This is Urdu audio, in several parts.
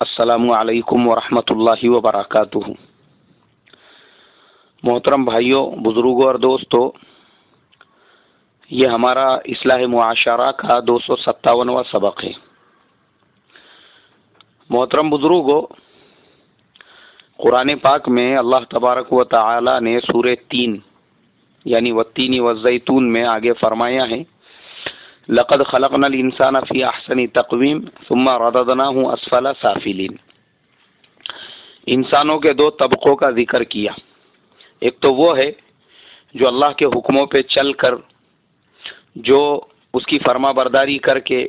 السلام علیکم ورحمۃ اللہ وبرکاتہ۔ محترم بھائیوں، بزرگوں اور دوستوں، یہ ہمارا اصلاح معاشرہ کا 257واں سبق ہے۔ محترم بزرگوں، قرآن پاک میں اللہ تبارک و تعالی نے سورہ 3 یعنی والتین والزیتون میں آگے فرمایا ہے، لقد خلقنا الانسان فی احسن تقویم ثم رددناہ اسفل سافلین۔ انسانوں کے دو طبقوں کا ذکر کیا۔ ایک تو وہ ہے جو اللہ کے حکموں پہ چل کر، جو اس کی فرما برداری کر کے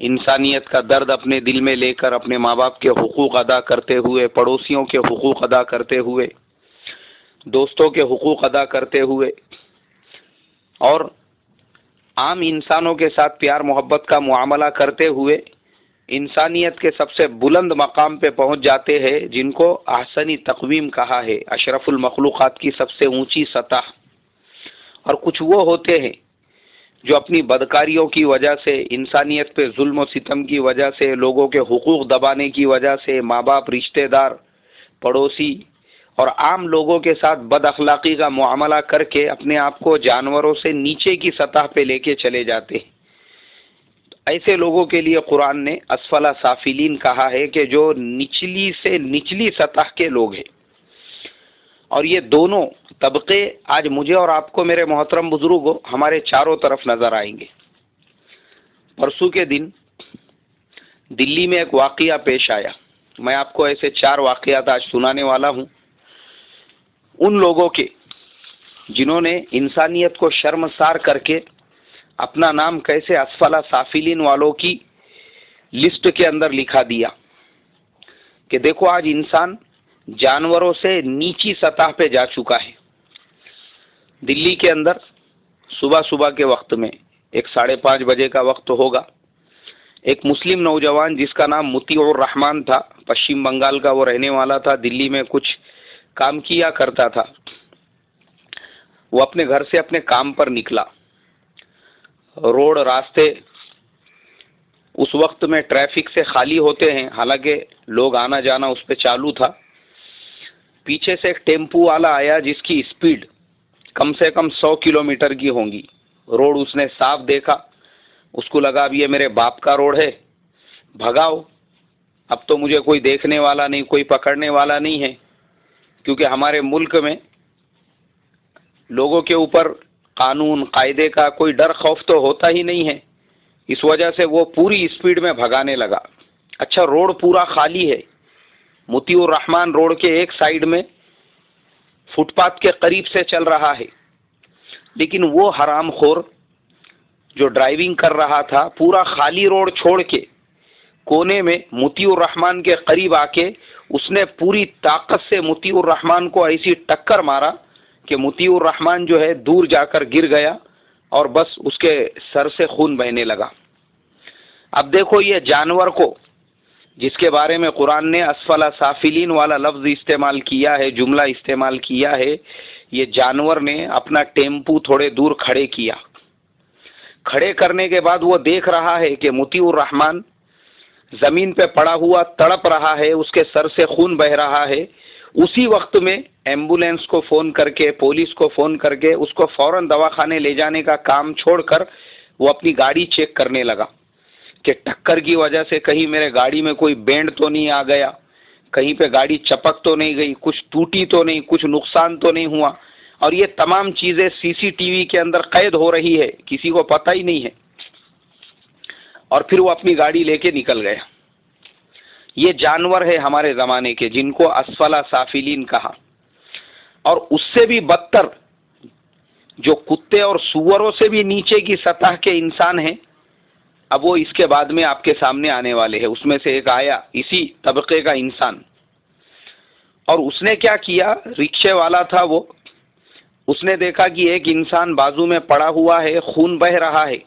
انسانیت کا درد اپنے دل میں لے کر اپنے ماں باپ کے حقوق ادا کرتے ہوئے، پڑوسیوں کے حقوق ادا کرتے ہوئے، دوستوں کے حقوق ادا کرتے ہوئے اور عام انسانوں کے ساتھ پیار محبت کا معاملہ کرتے ہوئے انسانیت کے سب سے بلند مقام پہ پہنچ جاتے ہیں، جن کو احسنی تقویم کہا ہے، اشرف المخلوقات کی سب سے اونچی سطح۔ اور کچھ وہ ہوتے ہیں جو اپنی بدکاریوں کی وجہ سے، انسانیت پہ ظلم و ستم کی وجہ سے، لوگوں کے حقوق دبانے کی وجہ سے، ماں باپ، رشتہ دار، پڑوسی اور عام لوگوں کے ساتھ بد اخلاقی کا معاملہ کر کے اپنے آپ کو جانوروں سے نیچے کی سطح پہ لے کے چلے جاتے ہیں۔ ایسے لوگوں کے لیے قرآن نے اسفل سافلین کہا ہے کہ جو نچلی سے نچلی سطح کے لوگ ہیں۔ اور یہ دونوں طبقے آج مجھے اور آپ کو، میرے محترم بزرگوں، ہمارے چاروں طرف نظر آئیں گے۔ پرسوں کے دن دلی میں ایک واقعہ پیش آیا۔ میں آپ کو ایسے 4 واقعات آج سنانے والا ہوں، ان لوگوں کے جنہوں نے انسانیت کو شرمسار کر کے اپنا نام کیسے اسفل سافلین والوں کی لسٹ کے اندر لکھا دیا کہ دیکھو آج انسان جانوروں سے نیچی سطح پہ جا چکا ہے۔ دلی کے اندر صبح کے وقت میں 5:30 بجے کا وقت ہوگا، ایک مسلم نوجوان جس کا نام مطیع الرحمان تھا، پشچم بنگال کا وہ رہنے والا تھا، دلی میں کچھ کام کیا کرتا تھا۔ وہ اپنے گھر سے اپنے کام پر نکلا۔ روڈ، راستے اس وقت میں ٹریفک سے خالی ہوتے ہیں، حالانکہ لوگ آنا جانا اس پہ چالو تھا۔ پیچھے سے ایک ٹیمپو والا آیا جس کی اسپیڈ کم سے کم 100 کلومیٹر کی ہوں گی۔ روڈ اس نے صاف دیکھا، اس کو لگا اب یہ میرے باپ کا روڈ ہے، بھگاؤ، اب تو مجھے کوئی دیکھنے والا نہیں، کوئی پکڑنے والا نہیں ہے، کیونکہ ہمارے ملک میں لوگوں کے اوپر قانون قاعدے کا کوئی ڈر خوف تو ہوتا ہی نہیں ہے۔ اس وجہ سے وہ پوری اسپیڈ میں بھگانے لگا۔ اچھا، روڈ پورا خالی ہے، مطیع الرحمان روڈ کے ایک سائیڈ میں فٹ پاتھ کے قریب سے چل رہا ہے، لیکن وہ حرام خور جو ڈرائیونگ کر رہا تھا پورا خالی روڈ چھوڑ کے کونے میں مطیع الرحمان کے قریب آ کے اس نے پوری طاقت سے مطیع الرحمان کو ایسی ٹکر مارا کہ مطیع الرحمان جو ہے دور جا کر گر گیا اور بس اس کے سر سے خون بہنے لگا۔ اب دیکھو، یہ جانور کو جس کے بارے میں قرآن نے اسفل سافلین والا لفظ استعمال کیا ہے، جملہ استعمال کیا ہے، یہ جانور نے اپنا ٹیمپو تھوڑے دور کھڑے کیا۔ کھڑے کرنے کے بعد وہ دیکھ رہا ہے کہ مطیع الرحمان زمین پہ پڑا ہوا تڑپ رہا ہے، اس کے سر سے خون بہہ رہا ہے۔ اسی وقت میں ایمبولینس کو فون کر کے، پولیس کو فون کر کے اس کو فوراً دواخانے لے جانے کا کام چھوڑ کر وہ اپنی گاڑی چیک کرنے لگا کہ ٹکر کی وجہ سے کہیں میرے گاڑی میں کوئی بینڈ تو نہیں آ گیا، کہیں پہ گاڑی چپک تو نہیں گئی، کچھ ٹوٹی تو نہیں، کچھ نقصان تو نہیں ہوا۔ اور یہ تمام چیزیں CCTV کے اندر قید ہو رہی ہے، کسی کو پتہ ہی نہیں ہے۔ اور پھر وہ اپنی گاڑی لے کے نکل گیا۔ یہ جانور ہے ہمارے زمانے کے، جن کو اسفل سافلین کہا۔ اور اس سے بھی بدتر جو کتے اور سوروں سے بھی نیچے کی سطح کے انسان ہیں، اب وہ اس کے بعد میں آپ کے سامنے آنے والے ہیں۔ اس میں سے ایک آیا اسی طبقے کا انسان، اور اس نے کیا کیا، رکشے والا تھا وہ، اس نے دیکھا کہ ایک انسان بازو میں پڑا ہوا ہے، خون بہہ رہا ہے،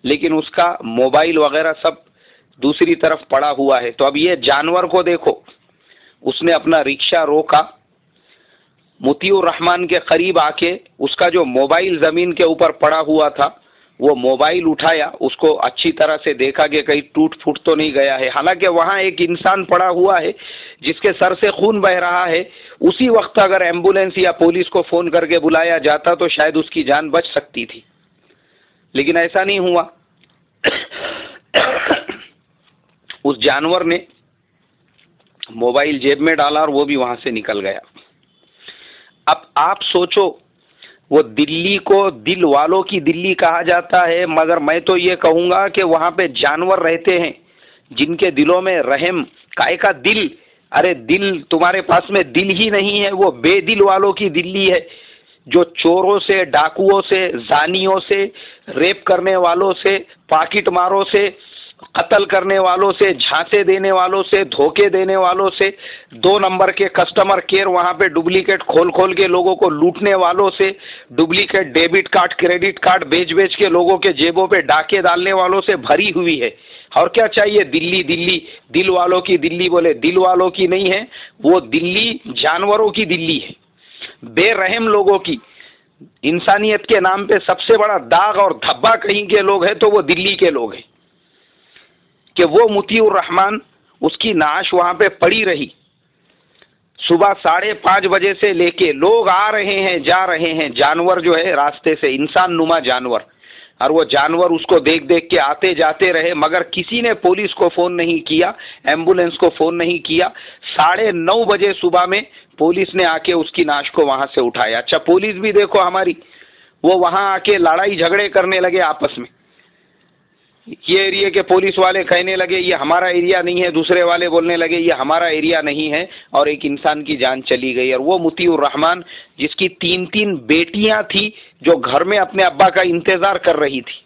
لیکن اس کا موبائل وغیرہ سب دوسری طرف پڑا ہوا ہے۔ تو اب یہ جانور کو دیکھو، اس نے اپنا رکشہ روکا، مطیع الرحمان کے قریب آ کے اس کا جو موبائل زمین کے اوپر پڑا ہوا تھا وہ موبائل اٹھایا، اس کو اچھی طرح سے دیکھا کہ کہیں ٹوٹ پھوٹ تو نہیں گیا ہے، حالانکہ وہاں ایک انسان پڑا ہوا ہے جس کے سر سے خون بہ رہا ہے. اسی وقت اگر ایمبولینس یا پولیس کو فون کر کے بلایا جاتا تو شاید اس کی جان بچ سکتی تھی، لیکن ایسا نہیں ہوا. اس جانور نے موبائل جیب میں ڈالا اور وہ بھی وہاں سے نکل گیا. اب آپ سوچو، وہ دلی کو دل والوں کی دلی کہا جاتا ہے، مگر میں تو یہ کہوں گا کہ وہاں پہ جانور رہتے ہیں جن کے دلوں میں رحم کائے کا دل. ارے دل تمہارے پاس میں دل ہی نہیں ہے، وہ بے دل والوں کی دلی ہے جو چوروں سے، ڈاکوؤں سے، زانیوں سے، ریپ کرنے والوں سے، پاکٹ ماروں سے، قتل کرنے والوں سے، جھانسے دینے والوں سے، دھوکے دینے والوں سے، 2 نمبر کے کسٹمر کیئر وہاں پہ ڈپلیکیٹ کھول کھول کے لوگوں کو لوٹنے والوں سے، duplicate debit card credit card بیچ کے لوگوں کے جیبوں پہ ڈاکے ڈالنے والوں سے بھری ہوئی ہے. اور کیا چاہیے؟ دلی دلی، دل والوں کی دلی بولے، دل والوں کی نہیں ہے وہ دلی، جانوروں کی دلی ہے، بے رحم لوگوں کی. انسانیت کے نام پہ سب سے بڑا داغ اور دھبا کہیں کے لوگ ہیں تو وہ دلی کے لوگ ہیں کہ وہ مطیع الرحمان، اس کی نعش وہاں پہ پڑی رہی. صبح 5:30 بجے سے لے کے لوگ آ رہے ہیں جا رہے ہیں، جانور جو ہے راستے سے، انسان نما جانور، اور وہ جانور اس کو دیکھ دیکھ کے آتے جاتے رہے، مگر کسی نے پولیس کو فون نہیں کیا، ایمبولینس کو فون نہیں کیا. 9:30 بجے صبح میں پولیس نے آ کے اس کی نعش کو وہاں سے اٹھایا. اچھا پولیس بھی دیکھو ہماری، وہ وہاں آ کے لڑائی جھگڑے کرنے لگے آپس میں. یہ ایریا کے پولیس والے کہنے لگے یہ ہمارا ایریا نہیں ہے، دوسرے والے بولنے لگے یہ ہمارا ایریا نہیں ہے، اور ایک انسان کی جان چلی گئی. اور وہ مطیع الرحمان جس کی 3 بیٹیاں تھی جو گھر میں اپنے ابا کا انتظار کر رہی تھی،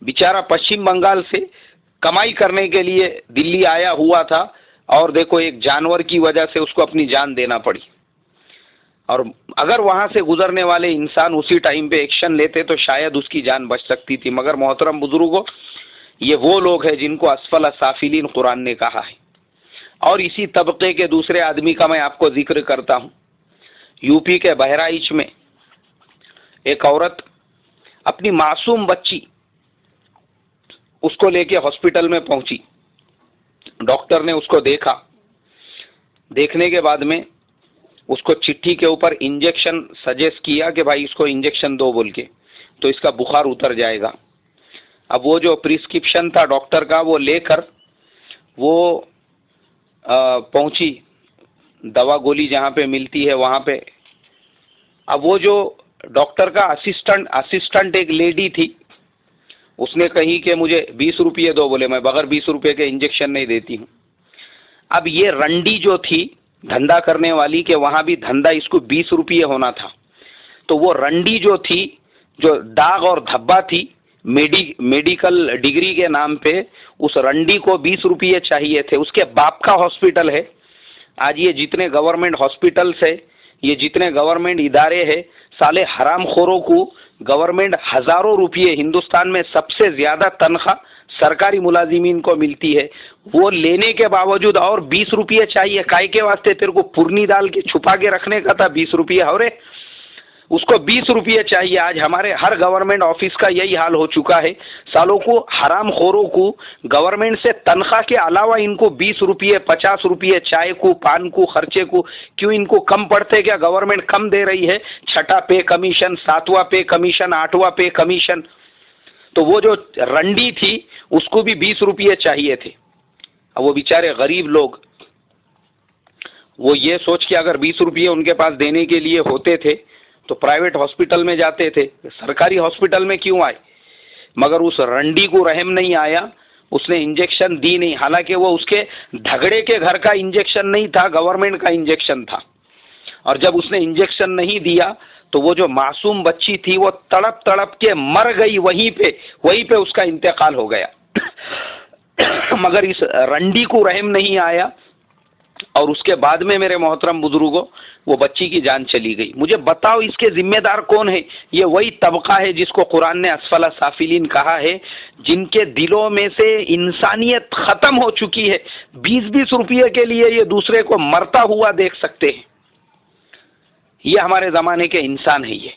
بیچارہ پشچم بنگال سے کمائی کرنے کے لیے دلی آیا ہوا تھا، اور دیکھو ایک جانور کی وجہ سے اس کو اپنی جان دینا پڑی. اور اگر وہاں سے گزرنے والے انسان اسی ٹائم پہ ایکشن لیتے تو شاید اس کی جان بچ سکتی تھی. مگر محترم بزرگوں، یہ وہ لوگ ہیں جن کو اسفل السافلین قرآن نے کہا ہے. اور اسی طبقے کے دوسرے آدمی کا میں آپ کو ذکر کرتا ہوں. یو پی کے بہرائچ میں ایک عورت اپنی معصوم بچی اس کو لے کے ہاسپٹل میں پہنچی. ڈاکٹر نے اس کو دیکھا، دیکھنے کے بعد میں اس کو چٹھی کے اوپر انجیکشن سجیسٹ کیا کہ بھائی اس کو انجیکشن دو بول کے، تو اس کا بخار اتر جائے گا. اب وہ جو پرسکرپشن تھا ڈاکٹر کا وہ لے کر وہ پہنچی دوا گولی جہاں پہ ملتی ہے وہاں پہ. اب وہ جو ڈاکٹر کا اسسٹنٹ ایک لیڈی تھی، اس نے کہی کہ مجھے 20 روپے دو، بولے میں بغیر 20 روپے کے انجیکشن نہیں دیتی ہوں. اب یہ رنڈی جو تھی دھندا کرنے والی، کہ وہاں بھی دھندا اس کو 20 روپے ہونا تھا، تو وہ رنڈی جو تھی، جو داغ اور دھبا تھی میڈیکل ڈگری کے نام پہ، اس رنڈی کو 20 روپے چاہیے تھے. اس کے باپ کا ہاسپٹل ہے. آج یہ جتنے گورنمنٹ ہاسپٹلس ہے، یہ جتنے گورنمنٹ ادارے ہیں، سالے حرام خوروں کو گورنمنٹ ہزاروں روپے، ہندوستان میں سب سے زیادہ تنخواہ سرکاری ملازمین کو ملتی ہے، وہ لینے کے باوجود اور 20 روپے چاہیے. کائے کے واسطے؟ تیرے کو پرنی ڈال کے چھپا کے رکھنے کا تھا 20 روپے، اور اس کو 20 روپے چاہیے. آج ہمارے ہر گورنمنٹ آفس کا یہی حال ہو چکا ہے. سالوں کو حرام خوروں کو گورنمنٹ سے تنخواہ کے علاوہ ان کو 20 روپے 50 روپے چائے کو، پان کو، خرچے کو کیوں ان کو کم پڑتے؟ کیا گورنمنٹ کم دے رہی ہے؟ 6واں پے کمیشن، 7واں پے کمیشن، 8واں پے کمیشن. تو وہ جو رنڈی تھی اس کو بھی 20 روپے چاہیے تھے. اب وہ بیچارے غریب لوگ وہ یہ سوچ کے اگر 20 روپے ان کے پاس دینے کے لیے ہوتے تھے تو پرائیویٹ ہاسپٹل میں جاتے تھے، سرکاری ہاسپٹل میں کیوں آئے؟ مگر اس رنڈی کو رحم نہیں آیا، اس نے انجیکشن دی نہیں. حالانکہ وہ اس کے جھگڑے کے گھر کا انجیکشن نہیں تھا، گورنمنٹ کا انجیکشن تھا. اور جب اس نے انجیکشن نہیں دیا تو وہ جو معصوم بچی تھی وہ تڑپ تڑپ کے مر گئی، وہیں پہ اس کا انتقال ہو گیا. مگر اس رنڈی کو رحم نہیں آیا، اور اس کے بعد میں میرے محترم بزرگوں وہ بچی کی جان چلی گئی. مجھے بتاؤ اس کے ذمہ دار کون ہے؟ یہ وہی طبقہ ہے جس کو قرآن نے اسفل سافلین کہا ہے، جن کے دلوں میں سے انسانیت ختم ہو چکی ہے. 20 روپے کے لیے یہ دوسرے کو مرتا ہوا دیکھ سکتے ہیں. یہ ہمارے زمانے کے انسان ہیں. یہ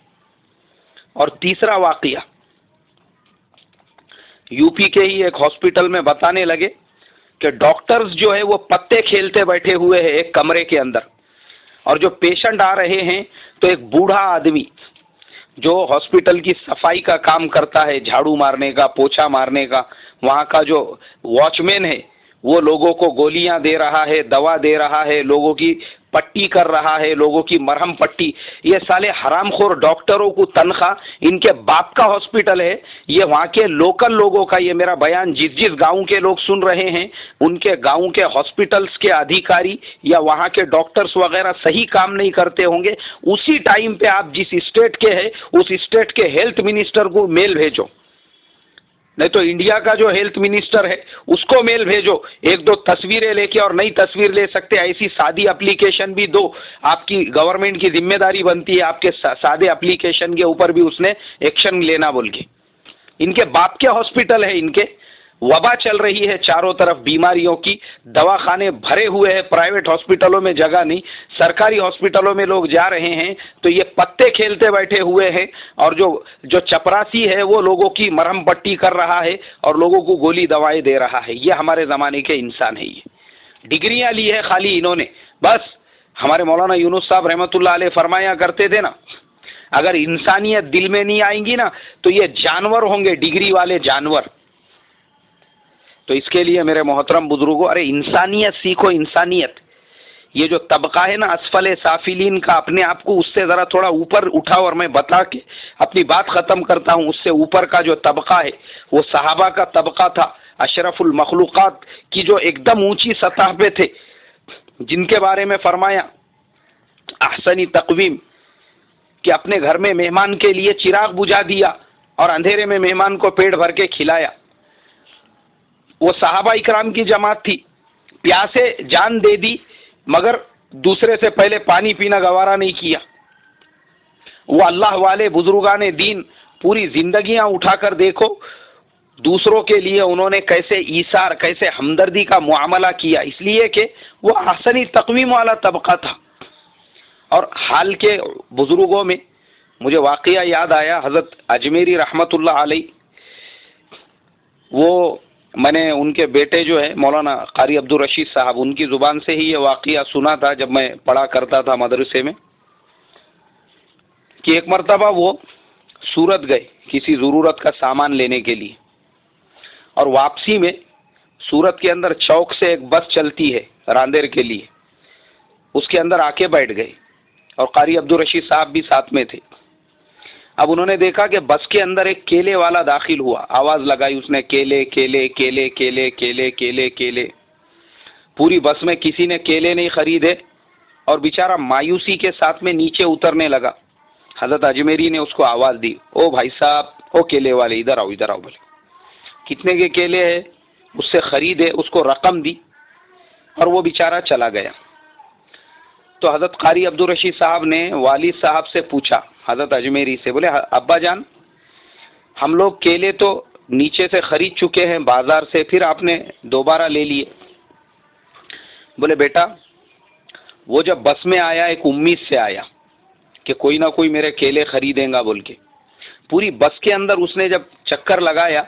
اور تیسرا واقعہ یو پی کے ہی ایک ہاسپٹل میں بتانے لگے کہ ڈاکٹرز جو ہے وہ پتے کھیلتے بیٹھے ہوئے ہیں ایک کمرے کے اندر، اور جو پیشنٹ آ رہے ہیں تو ایک بوڑھا آدمی جو ہاسپٹل کی صفائی کا کام کرتا ہے، جھاڑو مارنے کا، پوچھا مارنے کا، وہاں کا جو واچ مین ہے وہ لوگوں کو گولیاں دے رہا ہے، دوا دے رہا ہے، لوگوں کی پٹی کر رہا ہے، لوگوں کی مرہم پٹی. یہ سالے حرام خور ڈاکٹروں کو تنخواہ ان کے باپ کا ہاسپٹل ہے. یہ وہاں کے لوکل لوگوں کا، یہ میرا بیان جس گاؤں کے لوگ سن رہے ہیں ان کے گاؤں کے ہاسپٹلس کے ادھیکاری یا وہاں کے ڈاکٹرز وغیرہ صحیح کام نہیں کرتے ہوں گے. اسی ٹائم پہ آپ جس اسٹیٹ کے ہیں اس اسٹیٹ کے ہیلتھ منسٹر کو میل بھیجو، نہیں تو انڈیا کا جو ہیلتھ منسٹر ہے اس کو میل بھیجو، ایک دو تصویریں لے کے، اور نئی تصویر لے سکتے ایسی سادی اپلیکیشن بھی دو. آپ کی گورنمنٹ کی ذمہ داری بنتی ہے آپ کے سادے اپلیکیشن کے اوپر بھی اس نے ایکشن لینا بول کے. ان کے باپ کے ہاسپٹل ہے، ان کے وبا چل رہی ہے چاروں طرف بیماریوں کی، دواخانے بھرے ہوئے ہیں، پرائیویٹ ہاسپٹلوں میں جگہ نہیں، سرکاری ہاسپٹلوں میں لوگ جا رہے ہیں تو یہ پتے کھیلتے بیٹھے ہوئے ہیں، اور جو چپراسی ہے وہ لوگوں کی مرہم پٹی کر رہا ہے اور لوگوں کو گولی دوائیں دے رہا ہے. یہ ہمارے زمانے کے انسان ہیں. یہ ڈگریاں لی ہے خالی انہوں نے بس. ہمارے مولانا یونس صاحب رحمۃ اللہ علیہ فرمایا کرتے تھے نا، اگر انسانیت دل میں نہیں آئیں گی نا تو یہ جانور ہوں گے، ڈگری والے جانور. تو اس کے لیے میرے محترم بزرگوں، ارے انسانیت سیکھو، انسانیت. یہ جو طبقہ ہے نا اسفل سافلین کا، اپنے آپ کو اس سے ذرا تھوڑا اوپر اٹھاؤ. اور میں بتا کے اپنی بات ختم کرتا ہوں. اس سے اوپر کا جو طبقہ ہے وہ صحابہ کا طبقہ تھا، اشرف المخلوقات کی جو ایک دم اونچی سطح پہ تھے، جن کے بارے میں فرمایا احسنی تقویم کہ اپنے گھر میں مہمان کے لیے چراغ بجھا دیا اور اندھیرے میں مہمان کو پیٹ بھر کے کھلایا. وہ صحابہ اکرام کی جماعت تھی، پیاسے جان دے دی مگر دوسرے سے پہلے پانی پینا گوارا نہیں کیا. وہ اللہ والے بزرگان دین پوری زندگیاں اٹھا کر دیکھو، دوسروں کے لیے انہوں نے کیسے ایثار، کیسے ہمدردی کا معاملہ کیا، اس لیے کہ وہ احسنی تقویم والا طبقہ تھا. اور حال کے بزرگوں میں مجھے واقعہ یاد آیا، حضرت اجمیری رحمۃ اللہ علیہ، وہ میں نے ان کے بیٹے جو ہے مولانا قاری عبدالرشید صاحب، ان کی زبان سے ہی یہ واقعہ سنا تھا جب میں پڑھا کرتا تھا مدرسے میں، کہ ایک مرتبہ وہ سورت گئے کسی ضرورت کا سامان لینے کے لیے، اور واپسی میں سورت کے اندر چوک سے ایک بس چلتی ہے راندیر کے لیے، اس کے اندر آ کے بیٹھ گئے، اور قاری عبدالرشید صاحب بھی ساتھ میں تھے. اب انہوں نے دیکھا کہ بس کے اندر ایک کیلے والا داخل ہوا، آواز لگائی اس نے، کیلے کیلے کیلے کیلے کیلے کیلے کیلے. پوری بس میں کسی نے کیلے نہیں خریدے، اور بیچارہ مایوسی کے ساتھ میں نیچے اترنے لگا. حضرت اجمیری نے اس کو آواز دی، او بھائی صاحب، او کیلے والے، ادھر آؤ ادھر آؤ. بولے کتنے کے کیلے ہیں؟ اس سے خریدے، اس کو رقم دی، اور وہ بیچارہ چلا گیا. تو حضرت قاری عبدالرشید صاحب نے والد صاحب سے پوچھا، حضرت اجمیری سے، بولے ابا جان، ہم لوگ کیلے تو نیچے سے خرید چکے ہیں بازار سے، پھر آپ نے دوبارہ لے لیے. بولے بیٹا، وہ جب بس میں آیا ایک امید سے آیا کہ کوئی نہ کوئی میرے کیلے خریدیں گا بول کے. پوری بس کے اندر اس نے جب چکر لگایا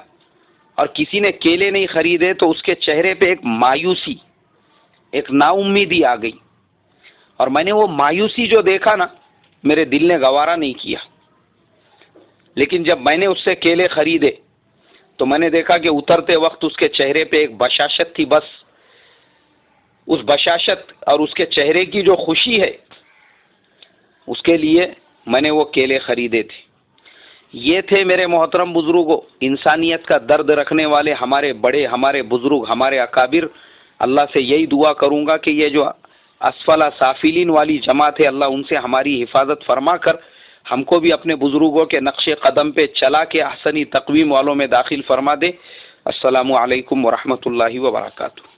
اور کسی نے کیلے نہیں خریدے تو اس کے چہرے پہ ایک مایوسی، ایک نا امیدی آ گئی. اور میں نے وہ مایوسی جو دیکھا نا، میرے دل نے گوارا نہیں کیا. لیکن جب میں نے اس سے کیلے خریدے تو میں نے دیکھا کہ اترتے وقت اس کے چہرے پہ ایک بشاشت تھی. بس اس بشاشت اور اس کے چہرے کی جو خوشی ہے، اس کے لیے میں نے وہ کیلے خریدے تھے. یہ تھے میرے محترم بزرگوں انسانیت کا درد رکھنے والے ہمارے بڑے، ہمارے بزرگ، ہمارے اکابر. اللہ سے یہی دعا کروں گا کہ یہ جو اسفل سافلین والی جماعت ہے، اللہ ان سے ہماری حفاظت فرما کر ہم کو بھی اپنے بزرگوں کے نقش قدم پہ چلا کے احسنی تقویم والوں میں داخل فرما دے. السلام علیکم ورحمۃ اللہ وبرکاتہ.